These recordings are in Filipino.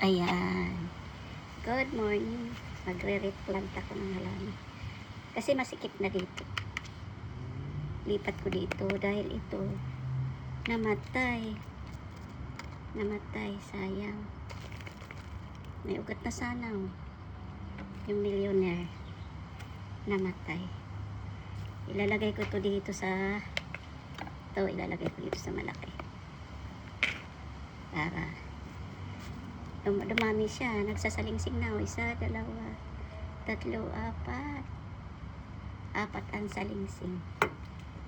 Ayan. Good morning. Magre-replant ako ng halaman. Kasi masikip na dito. Lipat ko dito dahil ito namatay. Namatay, sayang. May ugat na sana oh. Yung millionaire namatay. Ilalagay ko to dito sa ilalagay ko dito sa malaki. Para dumami siya, nagsasalingsing na oh. 1, 2, 3, 4. 4 ang salingsing.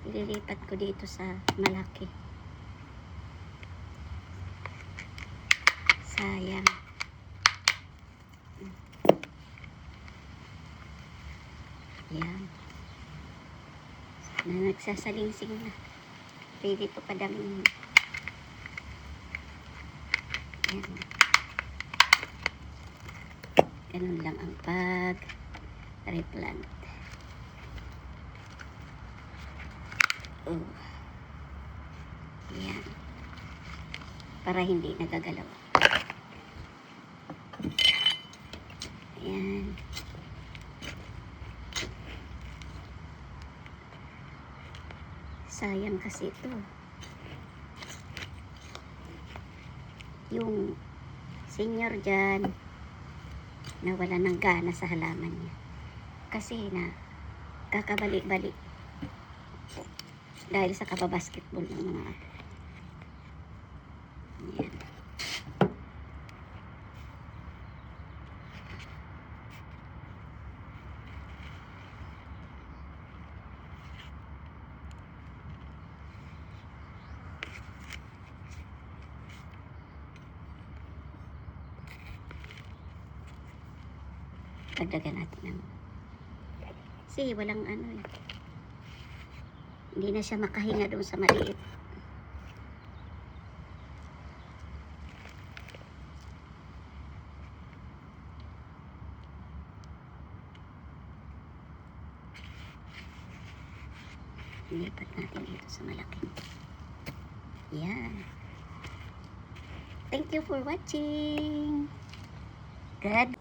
Ililipat ko dito sa malaki. Sayang. Yan. Na nagsasalingsing na. Pwede ito padaming. Yan. Ganun lang ang pag-replant. Oh. Yan. Para hindi nagagalaw. Ayan. Sayang kasi ito. Yung senior dyan, nawala ng gana sa halaman niya. Kasi na kakabalik-balik dahil sa kababasketball ng mga yan. Dagdagan natin ng kasi walang ano eh. Hindi na siya makahinga doon sa maliit. Ilipat natin dito sa malaki. Yan. Thank you for watching. Good.